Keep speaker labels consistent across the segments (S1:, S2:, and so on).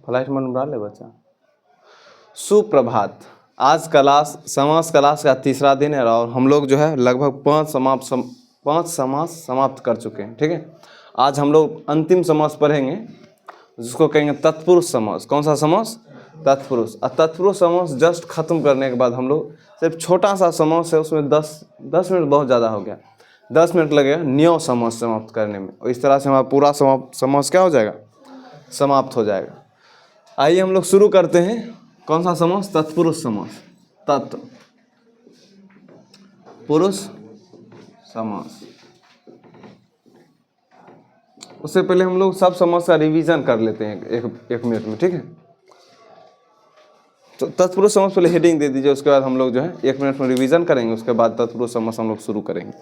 S1: Flight mode में डाल ले बच्चा। सुप्रभात। आज क्लास समास क्लास का तीसरा दिन है और हम लोग जो है लगभग 5 समास समाप्त कर चुके हैं। ठीक है, आज हम लोग अंतिम समास पढ़ेंगे जिसको कहेंगे तत्पुरुष समास। कौन सा समास? तत्पुरुष। और तत्पुरुष समास जस्ट खत्म करने के बाद हम लोग सिर्फ छोटा सा समास है, उसमें 10 मिनट बहुत ज़्यादा हो गया, 10 मिनट लगेगा न्यो समास समाप्त करने में। और इस तरह से हमारा पूरा समास क्या हो जाएगा? समाप्त हो जाएगा। आइए हम लोग शुरू करते हैं। कौन सा समास? तत्पुरुष समास। तत्पुरुष समास। उससे पहले हम लोग सब समास का रिवीजन कर लेते हैं एक मिनट में। ठीक है, तो तत्पुरुष समास पहले हेडिंग दे दीजिए, उसके बाद हम लोग जो है 1 मिनट में रिवीजन करेंगे, उसके बाद तत्पुरुष समास हम लोग शुरू करेंगे।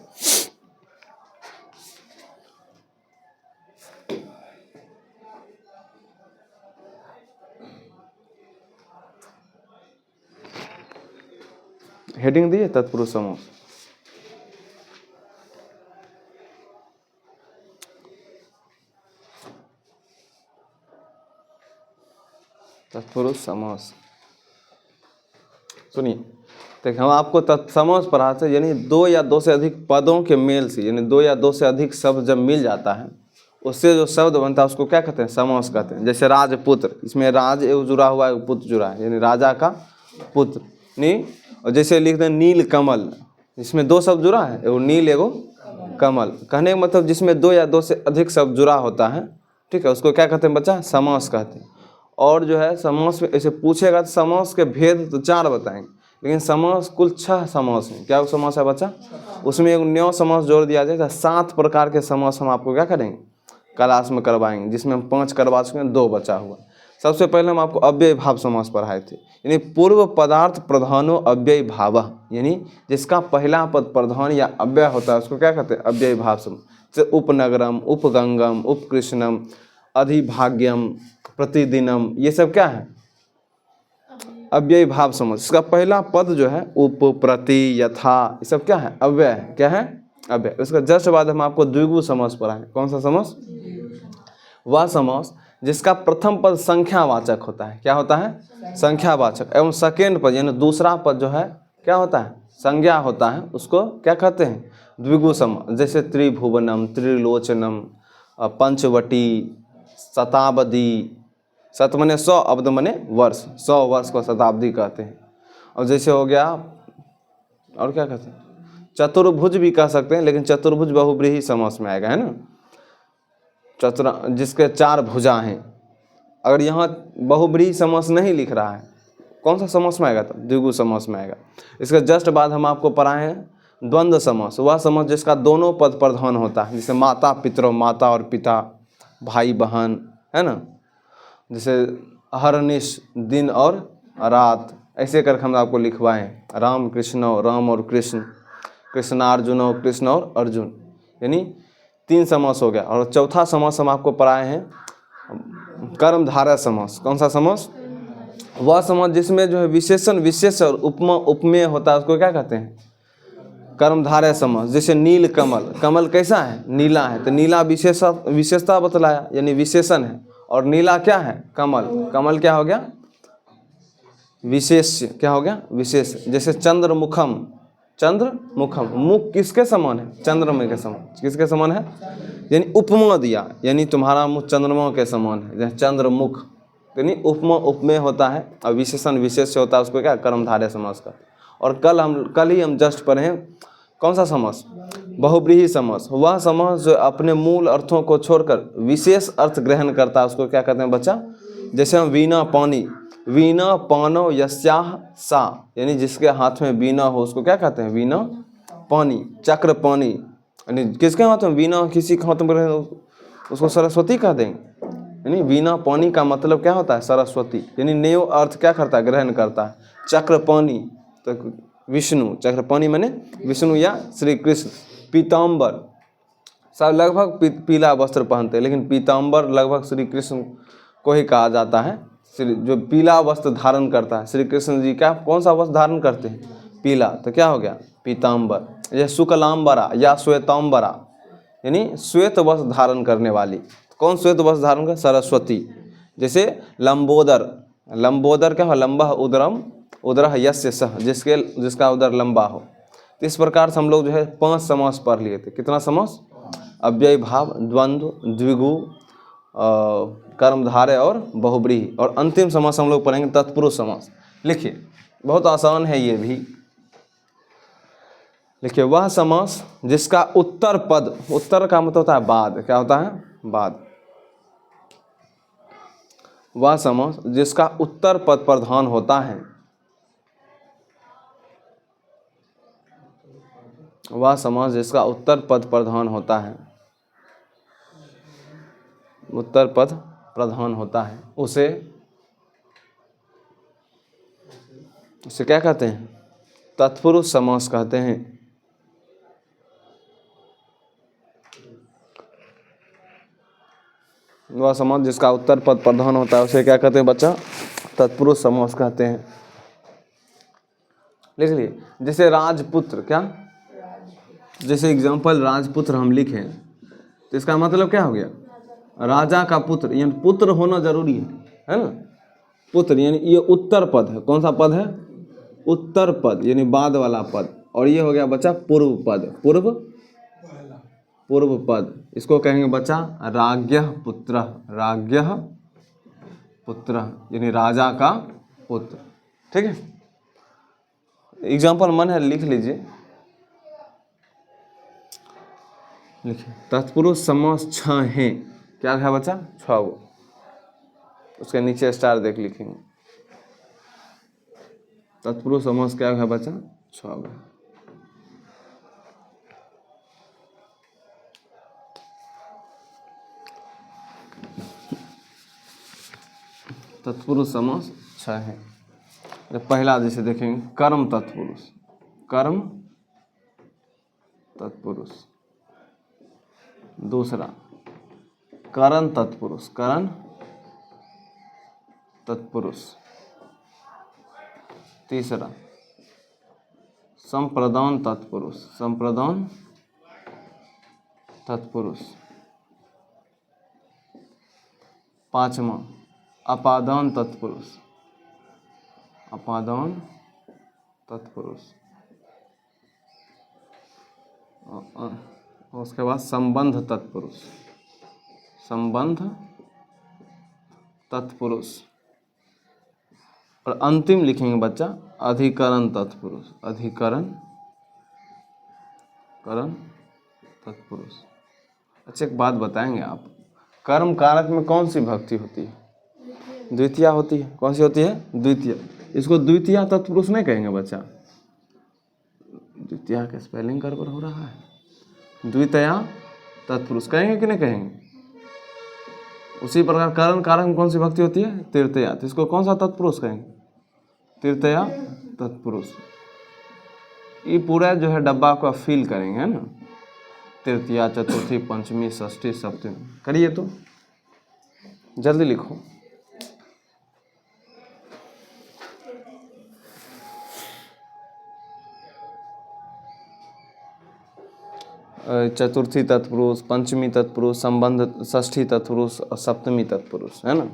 S1: हेडिंग दिए तत्पुरुष समास। तत्पुरुष समास सुनिए, देखिए हम आपको समास पढ़ाते हैं, यानी 2 या 2 से अधिक पदों के मेल से, यानी 2 या 2 से अधिक शब्द जब मिल जाता है उससे जो शब्द बनता है उसको क्या कहते हैं? समास कहते हैं। जैसे राजपुत्र, इसमें राज एवं जुड़ा हुआ है, पुत्र जुड़ा है, यानी राजा का पुत्र नहीं। और जैसे लिखते हैं नील कमल, इसमें 2 शब्द जुड़ा है, एगो नील एगो कमल। कहने का मतलब जिसमें 2 या 2 से अधिक शब्द जुड़ा होता है, ठीक है, उसको क्या कहते हैं बच्चा? समास कहते हैं। और जो है समास में ऐसे पूछेगा तो समास के भेद तो 4 बताएंगे, लेकिन समास कुल 6 समास हैं। क्या समास है बच्चा? उसमें एक न्यो समास जोड़ दिया जाएगा। 7 प्रकार के समास हम आपको क्या करेंगे? क्लास में करवाएंगे, जिसमें हम 5 करवा चुके हैं, 2 बचा हुआ। सबसे पहले हम आपको अव्ययी भाव समास पढ़ाए थे, यानी पूर्व पदार्थ प्रधानो अव्ययी भाव, यानी जिसका पहला पद प्रधान या अव्यय होता है उसको क्या कहते हैं? अव्ययी भाव समास। जैसे उपनगरम, उपगंगम, उपकृष्णम, अधिभाग्यम, प्रतिदिनम, ये सब क्या है? अव्ययी भाव समास। इसका पहला पद जो है उप, प्रति, यथा, ये सब क्या है? अव्यय है। क्या है? अव्यय। उसका जस्ट बाद हम आपको द्विगु समास पढ़ाएं। कौन सा समास? वह समास जिसका प्रथम पद संख्यावाचक होता है। क्या होता है? संख्यावाचक। एवं सेकेंड पद यानी दूसरा पद जो है क्या होता है? संज्ञा होता है। उसको क्या कहते हैं? द्विगु समास। जैसे त्रिभुवनम, त्रिलोचनम, पंचवटी, शताब्दी। शत मने 100, अब्द मने वर्ष, 100 वर्ष को शताब्दी कहते हैं। और जैसे हो गया, और क्या कहते हैं? चतुर्भुज भी कह सकते हैं, लेकिन चतुर्भुज बहुब्रीहि समास में आएगा, है ना। जिसके 4 भुजा हैं। अगर यहाँ बहुब्रीहि समास नहीं लिख रहा है, कौन सा समास में आएगा? तब द्विगु समास में आएगा। इसके जस्ट बाद हम आपको पढ़ाए हैं द्वंद्व समास। वह समास जिसका दोनों पद प्रधान होता है, जैसे माता पितरों, माता और पिता, भाई बहन, है ना। जैसे अहर्निश, दिन और रात, ऐसे करके हम आपको लिखवाएं। राम कृष्ण, राम और कृष्ण, कृष्णार्जुन, कृष्ण और अर्जुन, यानी 3 समास हो गया। और चौथा समास हम आपको पढ़ाए हैं कर्मधारय समास। कौन सा समास? वह समास जिसमें जो है विशेषण, विशेष और उपमा उपमेय होता है, उसको क्या कहते हैं? कर्मधारय समास। जैसे नील कमल, कमल कैसा है? नीला है, तो नीला विशेषता बतलाया, यानी विशेषण है। और नीला क्या है? कमल। कमल क्या हो गया? विशेष। क्या हो गया? विशेष। जैसे चंद्रमुखम, चंद्रमुखम, मुख किसके समान है? चंद्रमा के समान। किसके समान है? यानी उपमा दिया, यानी तुम्हारा मुख चंद्रमा के समान है, जैसे चंद्रमुख, यानी उपमा उपमेय होता है। और विशेषण विशेष से होता है, उसको क्या? कर्मधारय समास का। और कल ही हम जस्ट पढ़े कौन सा समास? बहुब्रीहि समास। वह समास जो अपने मूल अर्थों को छोड़कर विशेष अर्थ ग्रहण करता है, उसको क्या कहते हैं बच्चा? जैसे हम वीणा पानी, वीणा पानो यस्याह सा, यानी जिसके हाथ में वीणा हो उसको क्या कहते हैं? वीणा पानी। चक्र पानी, यानी किसके हाथ में वीणा, किसी के हाथ में उसको सरस्वती कह देंगे। यानी वीणा पानी का मतलब क्या होता है? सरस्वती। यानी नेव अर्थ क्या करता है? ग्रहण करता है। चक्र पानी तो विष्णु, चक्र पानी माने विष्णु या श्री कृष्ण। पीताम्बर, सब लगभग पीला वस्त्र पहनते हैं, लेकिन पीताम्बर लगभग श्री कृष्ण को ही कहा जाता है। जो पीला वस्त्र धारण करता है, श्री कृष्ण जी क्या कौन सा वस्त्र धारण करते हैं? पीला, तो क्या हो गया? पीताम्बर। यह शुक्लाम्बरा या श्वेताम्बरा, यानी श्वेत वस्त्र धारण करने वाली। कौन श्वेत वस्त्र धारण कर? सरस्वती। जैसे लंबोदर, लंबोदर क्या हो, लंबा उदरम, उदरः यस्य सह, जिसका उदर लंबा हो। तो इस प्रकार से हम लोग जो है 5 समास पढ़ लिए थे। कितना समास? अव्ययी भाव, द्वंद्व, द्विगु, कर्मधारय और बहुब्रीहि। और अंतिम समास हम लोग पढ़ेंगे तत्पुरुष समास। लिखिए, बहुत आसान है ये भी। लिखिए, वह समास जिसका उत्तर पद, उत्तर का मतलब होता है बाद, क्या होता है? बाद। वह समास जिसका उत्तर पद प्रधान होता है, वह समास जिसका उत्तर पद प्रधान होता है, उत्तर पद प्रधान होता है, उसे क्या कहते हैं? तत्पुरुष समास कहते हैं। वह समास जिसका उत्तर पद प्रधान होता है उसे क्या कहते हैं बच्चा? तत्पुरुष समास कहते हैं। लिख लिए, जैसे राजपुत्र, क्या? जैसे एग्जाम्पल राजपुत्र हम लिखें तो इसका मतलब क्या हो गया? राजा का पुत्र, यानी पुत्र होना जरूरी है ना? पुत्र यानी ये उत्तर पद है। कौन सा पद है? उत्तर पद, यानी बाद वाला पद। और ये हो गया बच्चा पूर्व पद, पूर्व पद। इसको कहेंगे बच्चा राज्ञः पुत्रः, राज्ञः पुत्रः, यानी राजा का पुत्र। ठीक है, एग्जाम्पल मन है, लिख लीजिए। लिखिए, तत्पुरुष समास 6 हैं। क्या है बच्चा? 6 गो। उसके नीचे स्टार देख लिखेंगे। तत्पुरुष समास क्या है बच्चा? 6 गो। तत्पुरुष समास 6 है। पहला जैसे देखेंगे कर्म तत्पुरुष, कर्म तत्पुरुष। दूसरा करण तत्पुरुष, करण तत्पुरुष। तीसरा संप्रदान तत्पुरुष, संप्रदान तत्पुरुष। पांचवा अपादान तत्पुरुष, अपादान तत्पुरुष। उसके बाद संबंध तत्पुरुष, संबंध तत्पुरुष। और अंतिम लिखेंगे बच्चा अधिकरण तत्पुरुष, अधिकरण करण तत्पुरुष। अच्छा, एक बात बताएंगे आप, कर्म कारक में कौन सी भक्ति होती है? द्वितीया होती है। कौन सी होती है? द्वितीय। इसको द्वितीया तत्पुरुष नहीं कहेंगे बच्चा। द्वितीया का स्पेलिंग गड़बड़ हो रहा है। द्वितीया तत्पुरुष कहेंगे कि नहीं कहेंगे? उसी प्रकार करण कारक में कौन सी भक्ति होती है? तृतीया। तो इसको कौन सा तत्पुरुष कहेंगे? तृतीया तत्पुरुष। ये पूरा जो है डब्बा को फील करेंगे, है ना? तृतीया, चतुर्थी, पंचमी, षष्ठी, सप्तमी। करिए तो, जल्दी लिखो। चतुर्थी तत्पुरुष, पंचमी तत्पुरुष, संबंध, षष्ठी तत्पुरुष और सप्तमी तत्पुरुष, है ना?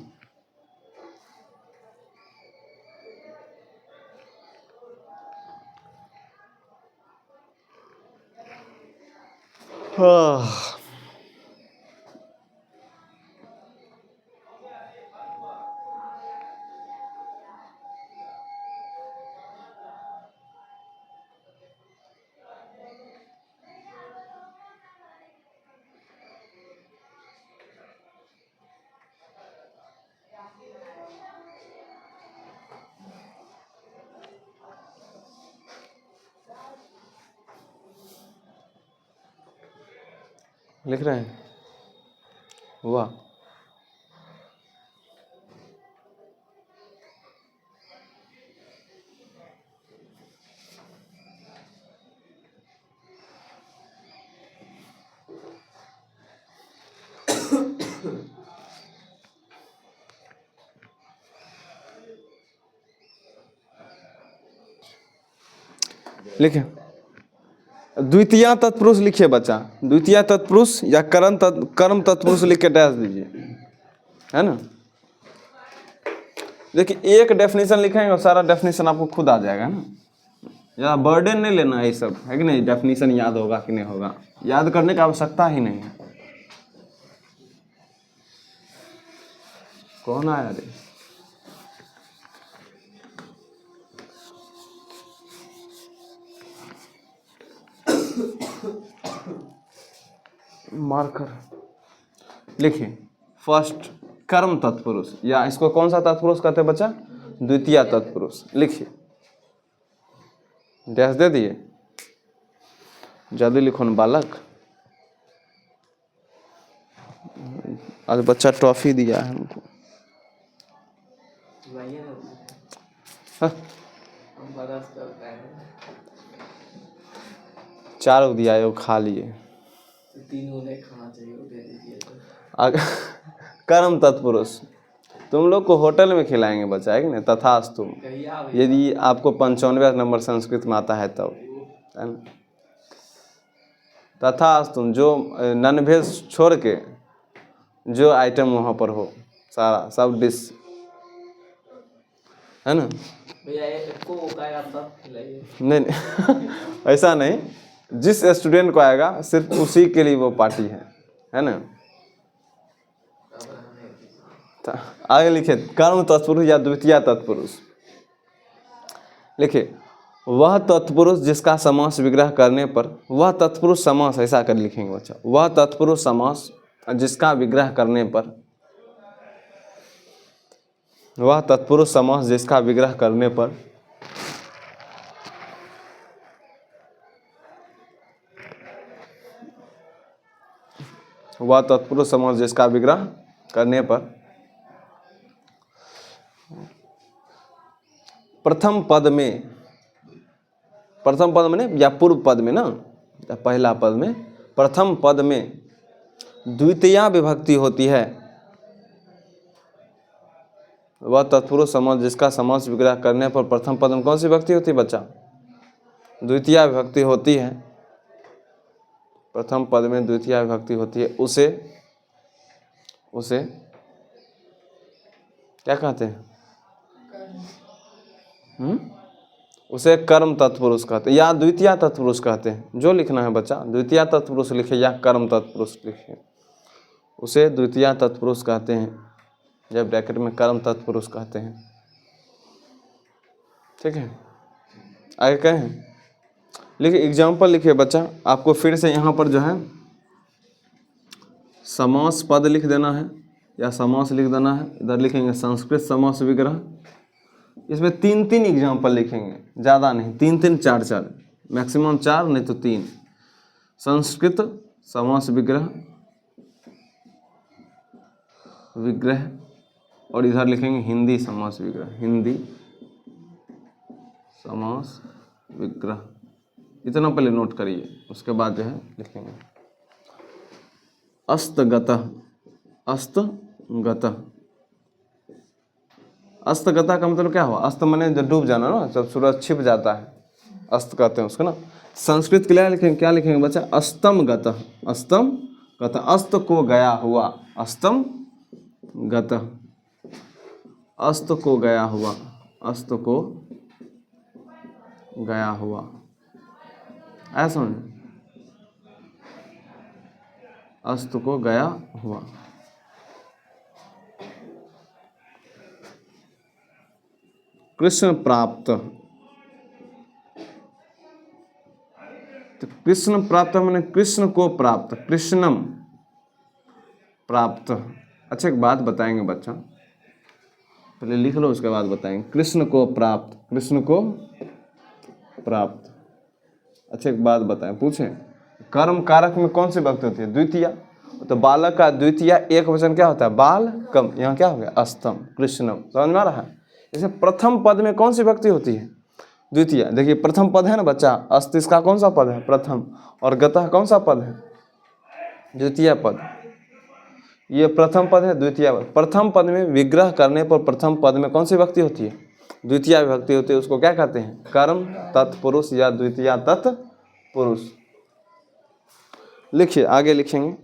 S1: लिख रहे हैं? वाह, लिखे द्वितीया तत्पुरुष लिखिए बच्चा। द्वितीया तत्पुरुष या कर्म तत्पुरुष लिख के डैश दीजिए, है ना? देखिए एक डेफिनेशन लिखेंगे और सारा डेफिनेशन आपको खुद आ जाएगा ना, ज़्यादा बर्डन नहीं लेना है, ये सब है कि नहीं। डेफिनेशन याद होगा कि नहीं होगा, याद करने की आवश्यकता ही नहीं है। कौन आया रे? मार्कर लिखिए। फर्स्ट कर्म तत्पुरुष, या इसको कौन सा तत्पुरुष कहते हैं बच्चा? द्वितीय तत्पुरुष। लिखिए, डैश दे दिए, जल्दी लिखो न बालक। आज बच्चा ट्रॉफी दिया है हमको। हाँ? 4 दिया है, वो खा लिए।
S2: 3 उन्हें खाना चाहिए, वो दे दीजिए तो।
S1: कर्म तत्पुरुष तुम लोग को होटल में खिलाएंगे बच्चा, है कि नहीं? तथास्तु, यदि आपको 95 नंबर संस्कृत में आता है तब, है ना? तथास्तु, जो नॉन वेज छोड़ के जो आइटम वहाँ पर हो, सारा सब डिश, है ना?
S2: भैया इसको खाएगा तब खिलाइए।
S1: नहीं ऐसा नहीं, जिस स्टूडेंट को आएगा सिर्फ उसी के लिए वो पार्टी है ना? आगे लिखे, कर्म तत्पुरुष या द्वितीय तत्पुरुष। लिखिए, वह तत्पुरुष जिसका समास विग्रह करने पर, वह तत्पुरुष समास, ऐसा कर लिखेंगे बच्चा, वह तत्पुरुष समास जिसका विग्रह करने पर, वह तत्पुरुष समास जिसका विग्रह करने पर वह तत्पुरुष समास जिसका विग्रह करने पर प्रथम पद में या पूर्व पद में ना, पहला पद में, प्रथम पद में द्वितीया विभक्ति होती है। वह तत्पुरुष समास जिसका समास विग्रह करने पर प्रथम पद में कौन सी विभक्ति होती है बच्चा? द्वितीया विभक्ति होती है। प्रथम पद में द्वितीया विभक्ति होती है, उसे क्या कहते हैं? उसे कर्म तत्पुरुष कहते हैं या द्वितीय तत्पुरुष कहते हैं। जो लिखना है बच्चा, द्वितीय तत्पुरुष लिखे या कर्म तत्पुरुष लिखे, उसे द्वितीय तत्पुरुष कहते हैं, जब ब्रैकेट में कर्म तत्पुरुष कहते हैं। ठीक है, आगे कहें, लिखिए एग्जाम्पल लिखिए बच्चा। आपको फिर से यहाँ पर जो है समास पद लिख देना है या समास लिख देना है। इधर लिखेंगे संस्कृत समास विग्रह। इसमें 3 एग्जाम्पल लिखेंगे, ज़्यादा नहीं, 3 4 मैक्सिमम 4 नहीं तो 3। संस्कृत समास विग्रह और इधर लिखेंगे हिंदी समास विग्रह, हिंदी समास विग्रह। इतना पहले नोट करिए, उसके बाद जो है लिखेंगे अस्तगतः। अस्तगतः का मतलब क्या हुआ? अस्त माने जब डूब जाना ना, जब सूरज छिप जाता है, अस्त कहते हैं उसको ना। संस्कृत के लिए लिखेंगे, क्या लिखेंगे बच्चा? अस्तम गतः। अस्त को गया हुआ, अस्तम गतः, अस्त को गया हुआ, अस्त को गया हुआ, ऐसा समझ, अस्त को गया हुआ। कृष्ण प्राप्त, तो कृष्ण प्राप्त मैंने कृष्ण को प्राप्त, कृष्णम प्राप्त। अच्छा एक बात बताएंगे बच्चा, पहले लिख लो उसके बाद बताएंगे। कृष्ण को प्राप्त, कृष्ण को प्राप्त। अच्छा एक बात बताएं, पूछें, कर्म कारक में कौन सी विभक्ति होती है? द्वितीय। तो बालक का द्वितीय एक वचन क्या होता है? बाल कम। यहाँ क्या हो गया? अस्तम, कृष्णम। समझ में आ रहा है? जैसे प्रथम पद में कौन सी विभक्ति होती है? द्वितीय। देखिए प्रथम पद है ना बच्चा, अस्त इसका कौन सा पद है? प्रथम। और गतः कौन सा पद है? द्वितीय पद। ये प्रथम पद है, द्वितीय पद। प्रथम पद में विग्रह करने पर प्रथम पद में कौन सी विभक्ति होती है? द्वितीय विभक्ति होती है। उसको क्या कहते हैं? कर्म तत्पुरुष या द्वितीय तत्पुरुष। लिखिए, आगे लिखेंगे।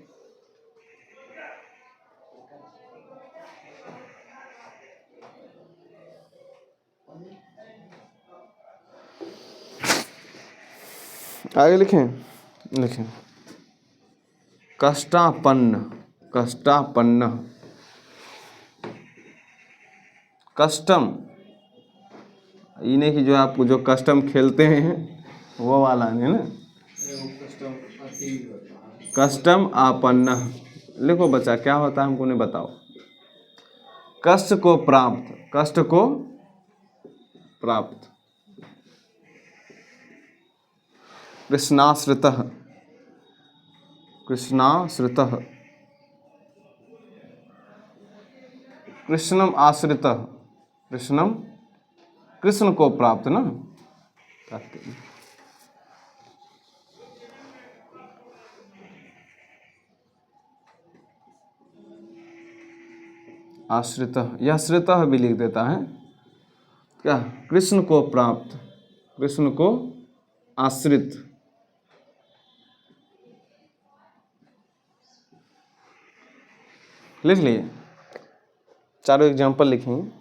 S1: आगे लिखें, लिखें कष्टापन्न, कष्टापन्न, कस्टम, इन्हें की जो आप जो कस्टम खेलते हैं वो वाला है ना, कस्टम आपन्न। लिखो बच्चा क्या होता है हमको नहीं बताओ। कष्ट को प्राप्त, कष्ट को प्राप्त, कृष्णाश्रितः, कृष्णाश्रितः, कृष्णम आश्रितः, कृष्णम, कृष्ण को प्राप्त ना, आश्रितः, यह श्रितः भी लिख देता है क्या, कृष्ण को प्राप्त, कृष्ण को आश्रित। लिख लिए, चारों एग्जाम्पल लिखेंगे।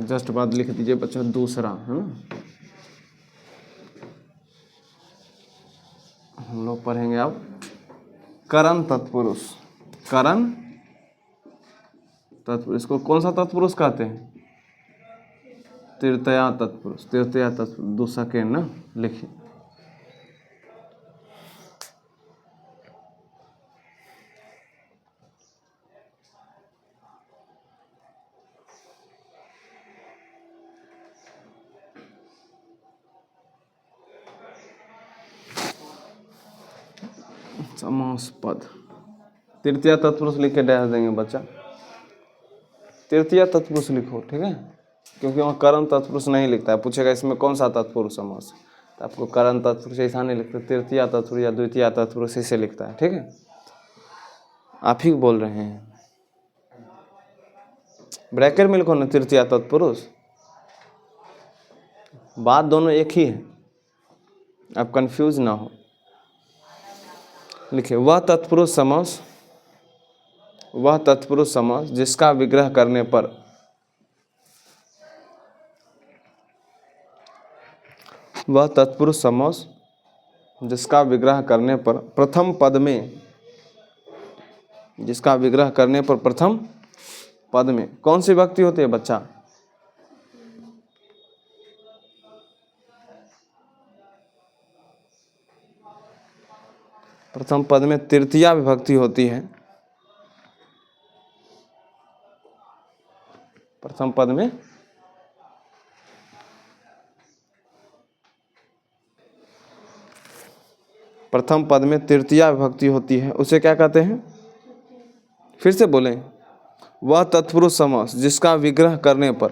S1: जस्ट बाद लिख दीजिए बच्चा दूसरा, है ना। हम लोग पढ़ेंगे अब करण तत्पुरुष, करण तत्पुरुष, इसको कौन सा तत्पुरुष कहते हैं, तृतीया तत्पुरुष, तृतीया तत्पुरुष, दो सेकेंड ना लिखिए। समास पद, तृतीय तत्पुरुष लिख के डैश देंगे बच्चा, तृतीय तत्पुरुष लिखो, ठीक है, क्योंकि वहाँ करण तत्पुरुष नहीं लिखता है। पूछेगा इसमें कौन सा तत्पुरुष समास, तो आपको करण तत्पुरुष ऐसा नहीं लिखता, तृतीय तत्पुरुष या द्वितीय तत्पुरुष ऐसे लिखता है, ठीक है। आप ही बोल रहे हैं, ब्रैकेट में लिखो ना तृतीय तत्पुरुष, बात दोनों एक ही है, आप कंफ्यूज ना हो। लिखिए वह तत्पुरुष समास, वह तत्पुरुष समास जिसका विग्रह करने पर, वह तत्पुरुष समास जिसका विग्रह करने पर प्रथम पद में, जिसका विग्रह करने पर प्रथम पद में कौन सी विभक्ति होती है बच्चा, प्रथम पद में तृतीया विभक्ति होती है, प्रथम पद में प्रथम पद में तृतीया विभक्ति होती है, उसे क्या कहते हैं, फिर से बोलें, वह तत्पुरुष समास जिसका विग्रह करने पर,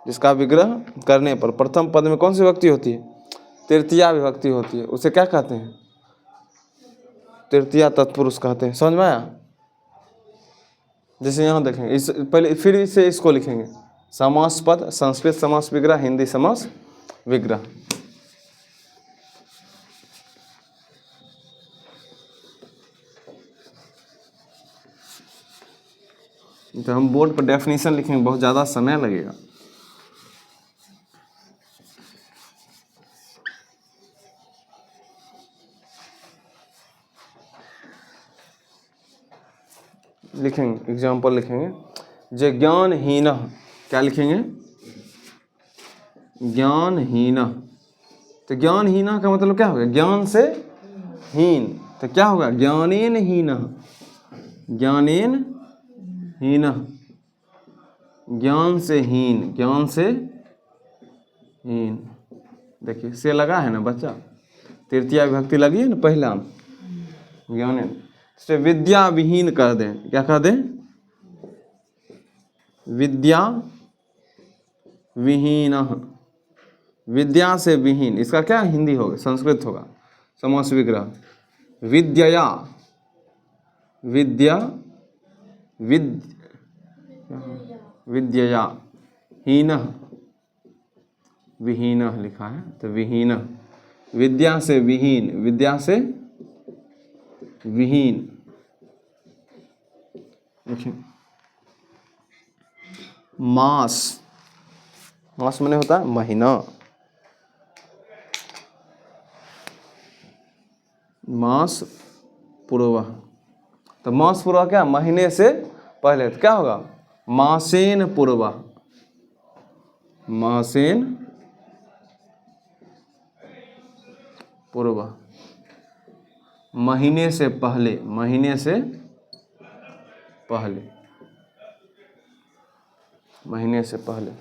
S1: जिसका विग्रह करने पर प्रथम पद में कौन सी विभक्ति होती है, तृतीया विभक्ति होती है, उसे क्या कहते हैं, तृतीया तत्पुरुष कहते हैं। समझ में आया। जैसे यहाँ देखेंगे, इस पहले फिर इसे इसको लिखेंगे, समास पद, संस्कृत समास विग्रह, हिंदी समास विग्रह। तो हम बोर्ड पर डेफिनेशन लिखेंगे, बहुत ज़्यादा समय लगेगा। लिखेंगे, एग्जाम्पल लिखेंगे, जे ज्ञानहीन, क्या लिखेंगे, ज्ञानहीन। तो ज्ञानहीन का मतलब क्या होगा, ज्ञान से हीन, तो क्या होगा, ज्ञानेन हीन, ज्ञानेन हीन, ज्ञान से हीन, ज्ञान से हीन। देखिए से लगा है ना बच्चा, तृतीया विभक्ति लगी है ना पहला, ज्ञानेन से विद्या विहीन कर दें, क्या कर दें, विद्या विहीन, विद्या से विहीन, इसका क्या हिंदी होगा, संस्कृत होगा, समास विग्रह, विद्या, विद्या, विद्या हीन, विहीन लिखा है, तो विहीन, विद्या से विहीन, विद्या से विहीन। मास, मास माने होता है महीना, मास पूर्व। तो मास पूर्व क्या, महीने से पहले, तो क्या होगा मासेन पूर्व, मासेन पूर्व, महीने से पहले, महीने से पहले, महीने से पहले।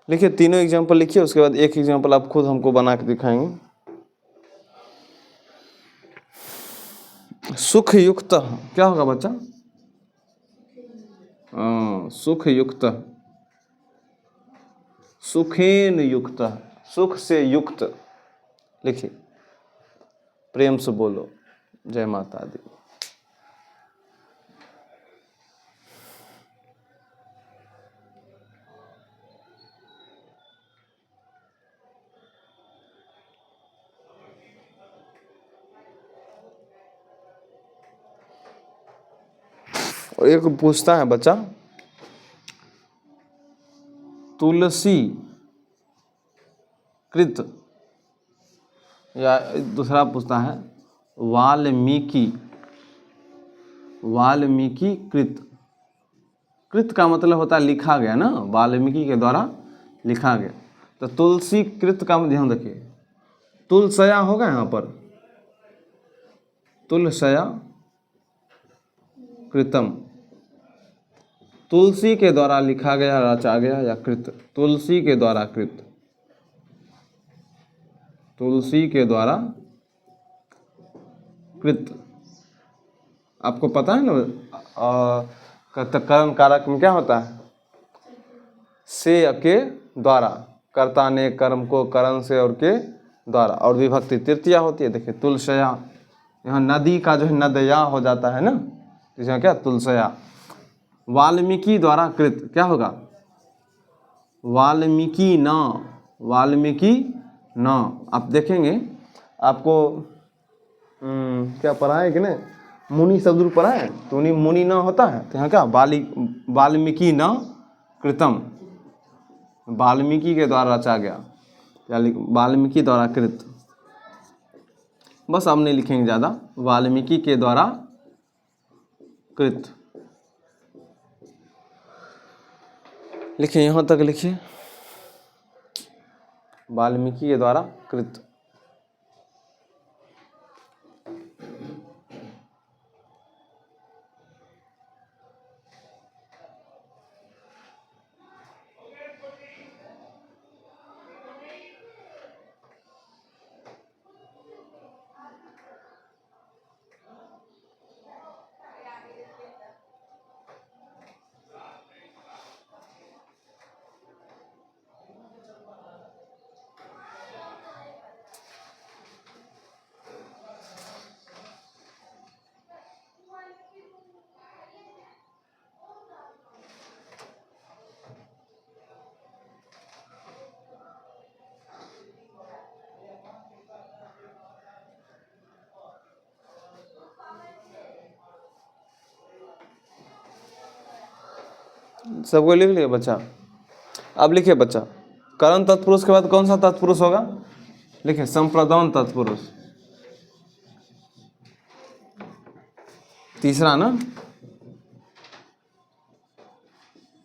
S1: लिखिए तीनों एग्जाम्पल लिखिए, उसके बाद एक एग्जाम्पल आप खुद हमको बना के दिखाएंगे। सुख युक्त क्या होगा बच्चा, सुख युक्त, सुखेन युक्त, सुख से युक्त। लिखिए प्रेम से बोलो जय माता दी। और एक पूछता है बच्चा, तुलसी कृत, या दूसरा पूछता है वाल्मीकि, वाल्मीकि कृत। कृत का मतलब होता है लिखा गया ना, वाल्मीकि के द्वारा लिखा गया। तो तुलसी कृत का ध्यान रखिए, तुलसया होगा यहाँ पर, तुलसया कृतम, तुलसी के द्वारा लिखा गया, रचा गया, या कृत, तुलसी के द्वारा कृत, तुलसी के द्वारा कृत। आपको पता है ना कर्म कारक में क्या होता है, से के द्वारा, कर्ता ने कर्म को करण से और के द्वारा, और विभक्ति तृतीया होती है। देखिए तुलसया, यहाँ नदी का जो है नदया हो जाता है ना, इसमें क्या तुलसया। वाल्मीकि द्वारा कृत क्या होगा, वाल्मीकि न, वाल्मीकि न। आप देखेंगे आपको क्या पढ़ा है कि नहीं, मुनि शब्द पढ़ा है, तो उन्हीं मुनि न होता है, तो यहाँ क्या वाल्मीकि न कृतम, वाल्मीकि के द्वारा रचा गया, या वाल्मीकि द्वारा कृत। बस आप नहीं लिखेंगे ज़्यादा, वाल्मीकि के द्वारा कृत लिखिए, यहाँ तक लिखिए, वाल्मीकि के द्वारा कृत। सबको लिख लिया बच्चा। अब लिखिए बच्चा, करण तत्पुरुष के बाद कौन सा तत्पुरुष होगा, लिखिए संप्रदान तत्पुरुष, तीसरा ना,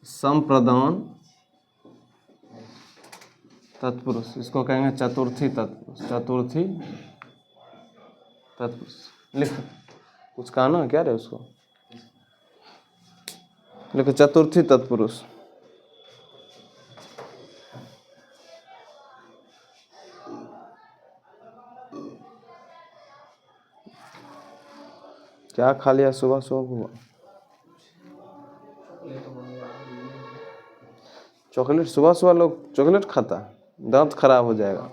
S1: संप्रदान तत्पुरुष, इसको कहेंगे चतुर्थी तत्पुरुष, चतुर्थी तत्पुरुष। लिख, कुछ कहना क्या रे उसको, लिखो चतुर्थी तत्पुरुष। क्या खा लिया सुबह सुबह हुआ, चॉकलेट? सुबह सुबह लोग चॉकलेट खाता है, दांत खराब हो जाएगा।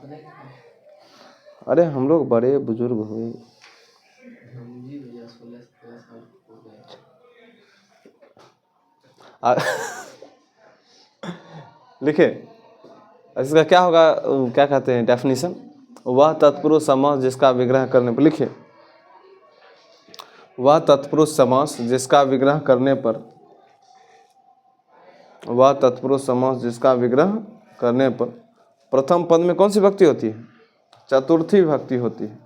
S1: अरे हम लोग बड़े बुजुर्ग हुए, लिखे इसका क्या होगा, क्या कहते हैं डेफिनेशन, वह तत्पुरुष समास जिसका विग्रह करने पर, लिखे वह तत्पुरुष समास जिसका विग्रह करने पर वह तत्पुरुष समास जिसका विग्रह करने पर प्रथम पद में कौन सी भक्ति होती है? चतुर्थी भक्ति होती है।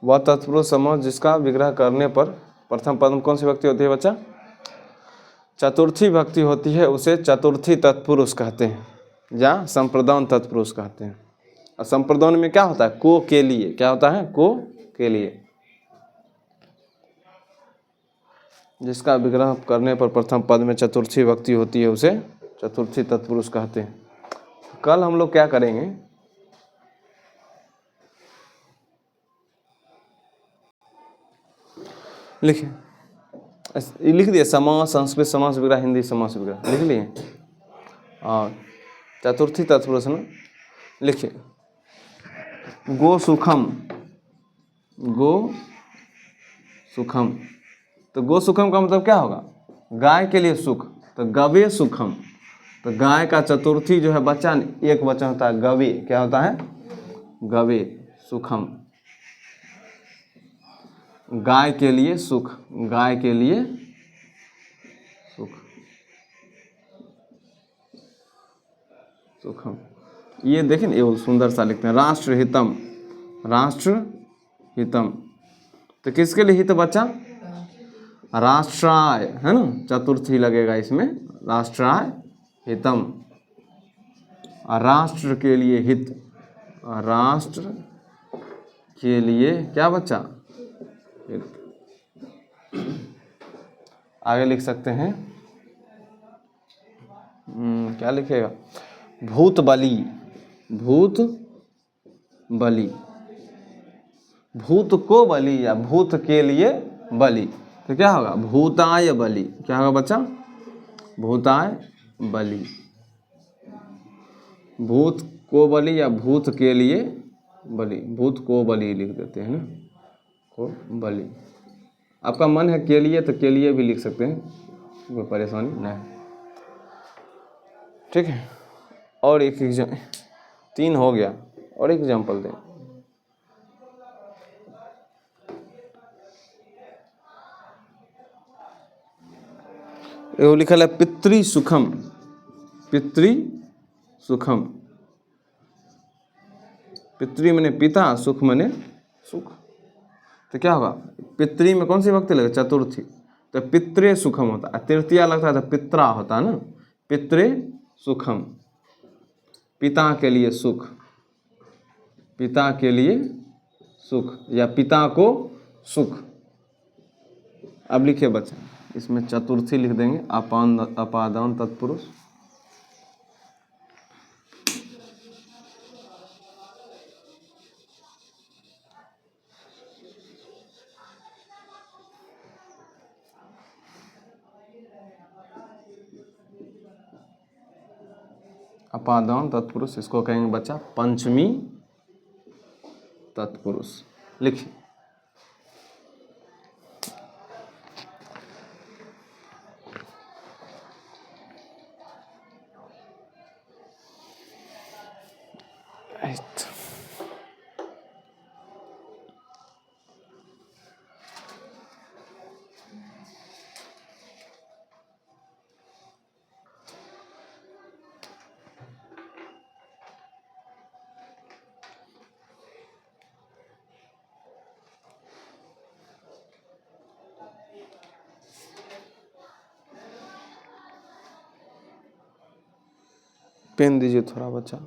S1: वह तत्पुरुष समास जिसका विग्रह करने पर प्रथम पद में कौन सी भक्ति होती है बच्चा? चतुर्थी भक्ति होती है, उसे चतुर्थी तत्पुरुष कहते हैं या संप्रदान तत्पुरुष कहते हैं। और संप्रदान में क्या होता है? को के लिए। क्या होता है? को के लिए। जिसका विग्रह करने पर प्रथम पद में चतुर्थी भक्ति होती है उसे चतुर्थी तत्पुरुष कहते हैं। कल हम लोग क्या करेंगे? लिखिए, लिख दिए समास, संस्कृत समास विग्रह, हिंदी समास विग्रह लिख लिए। और चतुर्थी तत्पुरुष ना लिखिए, गो सुखम। गो सुखम, तो गो सुखम का मतलब क्या होगा? गाय के लिए सुख, तो गवे सुखम। तो गाय का चतुर्थी जो है बच्चा एक वचन होता है गवे। क्या होता है? गवे सुखम। गाय के लिए सुख, गाय के लिए सुख, सुखम। ये देखें ना, ये सुंदर सा लिखते हैं राष्ट्र हितम। राष्ट्र हितम, तो किसके लिए हित बच्चा? राष्ट्राय, है ना, चतुर्थी लगेगा इसमें, राष्ट्राय हितम। राष्ट्र के लिए हित, राष्ट्र के लिए क्या बच्चा? हित। आगे लिख सकते हैं, क्या लिखेगा? भूत बलि। भूत बलि, भूत को बलि या भूत के लिए बलि, तो क्या होगा? भूताय बलि। क्या होगा बच्चा? भूताय बलि। भूत को बलि या भूत के लिए बलि, भूत को बलि लिख देते हैं ना, को बलि। आपका मन है के लिए तो के लिए भी लिख सकते हैं, कोई परेशानी नहीं। ठीक है, और एक एग्जाम, 3 हो गया, और एक एग्जाम्पल दें। एगो लिखल है पितृ सुखम। पितृ सुखम, पितृ मने पिता, सुख मने सुख, तो क्या होगा? पितृ में कौन सी भक्ति लगे? चतुर्थी, तो पितृ सुखम होता है। तृतीया लगता है तो पित्रा होता है ना, पितृ सुखम। पिता के लिए सुख, पिता के लिए सुख या पिता को सुख। अब लिखिए बच्चा, इसमें चतुर्थी लिख देंगे, अपादान तत्पुरुष। अपादान तत्पुरुष, इसको कहेंगे बच्चा पंचमी तत्पुरुष। लिखिए, पेन दीजिए थोड़ा बच्चा।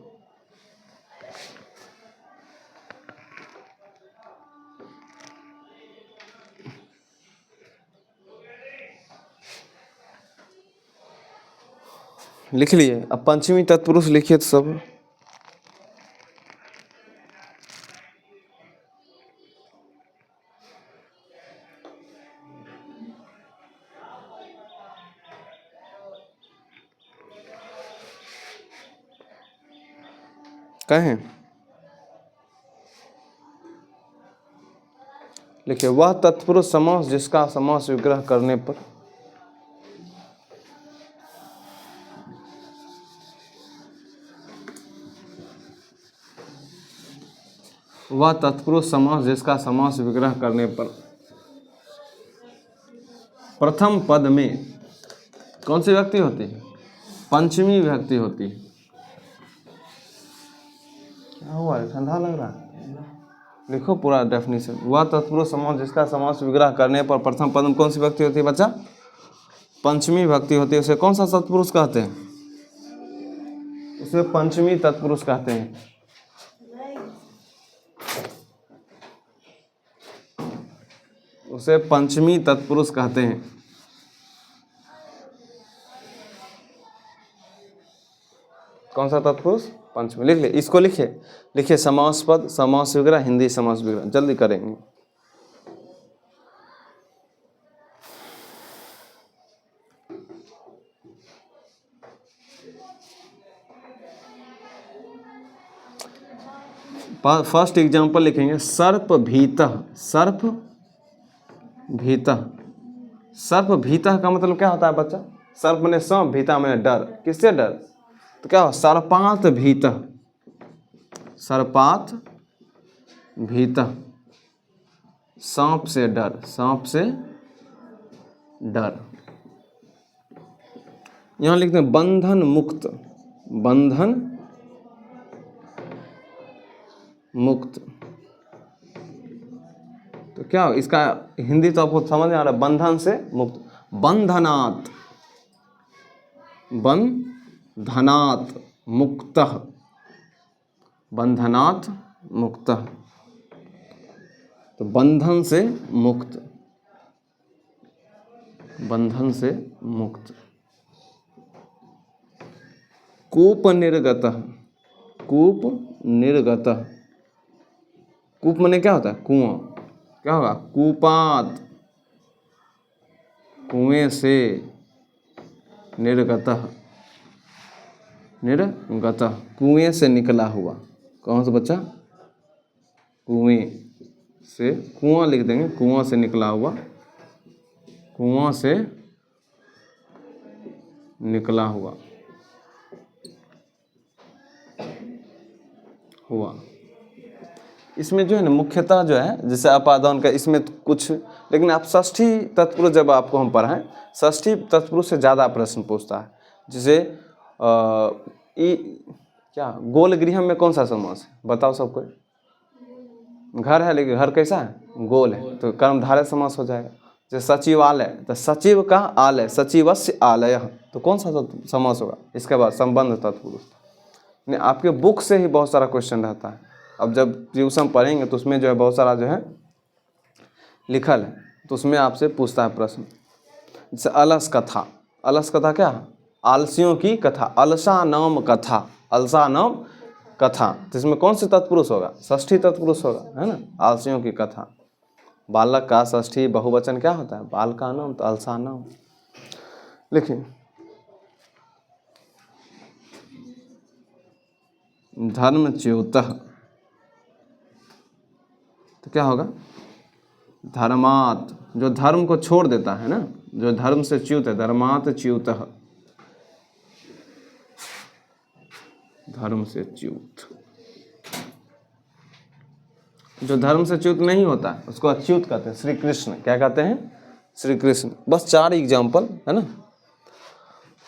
S1: लिख लिए। अब पंचमी तत्पुरुष लिखिए तो सब। कहें, लिखिए, वह तत्पुरुष समास जिसका समास विग्रह करने पर वह तत्पुरुष समास जिसका समास विग्रह करने पर प्रथम पद में कौन सी विभक्ति होती है? पंचमी विभक्ति होती है। क्या हुआ, ठंडा लग रहा है? लिखो पूरा डेफिनेशन। वह तत्पुरुष समास जिसका समास विग्रह करने पर प्रथम पद में कौन सी विभक्ति होती है बच्चा? पंचमी विभक्ति होती है। उसे कौन सा तत्पुरुष कहते हैं? उसे पंचमी तत्पुरुष कहते हैं। उसे पंचमी तत्पुरुष कहते हैं। कौन सा तत्पुरुष? पंचमी। लिख ले, इसको लिखिए, लिखिए समास पद, समास विग्रह, हिंदी समास विग्रह। जल्दी करेंगे। फर्स्ट एग्जाम्पल लिखेंगे, सर्प भीतः। सर्प भीतः। सर्प भीतः का मतलब क्या होता है बच्चा? सर्प मैंने सांप, भीता मैंने डर। किससे डर? तो क्या हो? सर्पात भीतः। सर्पात भीतः, सांप से डर। सांप से डर। यहां लिखते हैं बंधन मुक्त। बंधन मुक्त। तो क्या इसका हिंदी तो आपको समझ में आ रहा है, बंधन से मुक्त। बंधनात्, बंधनात् मुक्तः। बंधनात् मुक्तः, तो बंधन से मुक्त। बंधन से मुक्त। कूप निर्गतः। कूप निर्गतः। कूप माने क्या होता है? कुआं। क्या होगा? कूपात, कुएं से। निर्गतः, निर्गतः, कुएं से निकला हुआ। कौन सा बच्चा? कुएं से। कुआं लिख देंगे, कुआं से निकला हुआ। कुआं से निकला हुआ। हुआ। इसमें जो है ना मुख्यतः जो है, जैसे अपादान का इसमें कुछ, लेकिन आप षष्ठी तत्पुरुष जब आपको हम पढ़ाएं, षष्ठी तत्पुरुष से ज़्यादा प्रश्न पूछता है। जैसे क्या गोल गृह में कौन सा समास है? बताओ सबको। घर है, लेकिन घर कैसा है? गोल है, तो कर्मधारय समास हो जाएगा। जैसे सचिवालय, तो सचिव का आलय, सचिवस्य आलय, तो कौन सा समास होगा? इसके बाद संबंध तत्पुरुष। आपके बुक से ही बहुत सारा क्वेश्चन रहता है। अब जब ट्यूशन पढ़ेंगे तो उसमें जो है बहुत सारा जो है लिखल है, तो उसमें आपसे पूछता है प्रश्न। जैसे अलस कथा। अलस कथा क्या? आलसियों की कथा। अलसा नाम कथा। अलसा नाम कथा, तो इसमें कौन सी तत्पुरुष होगा? षष्ठी तत्पुरुष होगा, है ना। आलसियों की कथा। बालक का षष्ठी बहुवचन क्या होता है? बाल का नाम, तो अलसा नाम। लिखिए धर्मच्युतः, तो क्या होगा? धर्मात्, जो धर्म को छोड़ देता है ना, जो धर्म से च्युत है। धर्मात् च्युतः, धर्म से च्युत। जो धर्म से च्युत नहीं होता उसको अच्युत कहते हैं। श्री कृष्ण क्या कहते हैं? श्री कृष्ण। बस 4 एग्जाम्पल है ना।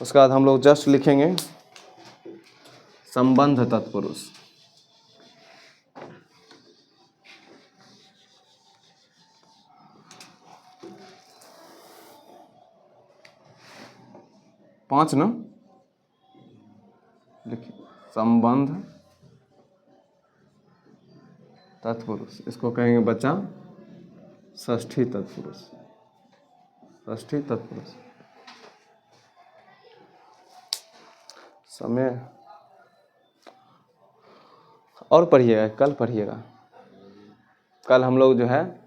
S1: उसके बाद हम लोग जस्ट लिखेंगे संबंध तत्पुरुष। पांच ना लिखिए, संबंध तत्पुरुष। इसको कहेंगे बच्चा षष्ठी तत्पुरुष। षष्ठी तत्पुरुष। समय और पढ़िएगा, कल पढ़िएगा। कल हम लोग जो है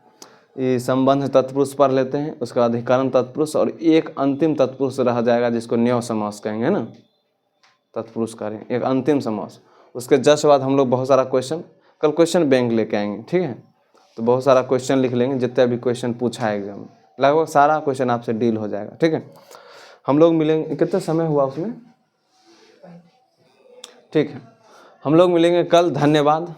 S1: ये संबंध तत्पुरुष पढ़ लेते हैं, उसका अधिकरण तत्पुरुष, और एक अंतिम तत्पुरुष रह जाएगा जिसको न्यव समास कहेंगे ना। तत्पुरुष करेंगे एक अंतिम समास। उसके जस्ट बाद हम लोग बहुत सारा क्वेश्चन, कल क्वेश्चन बैंक लेके आएंगे, ठीक है। तो बहुत सारा क्वेश्चन लिख लेंगे, जितने भी क्वेश्चन पूछा है एग्जाम में, लगभग सारा क्वेश्चन आपसे डील हो जाएगा, ठीक है। हम लोग मिलेंगे, कितना समय हुआ उसमें? ठीक है, हम लोग मिलेंगे कल। धन्यवाद।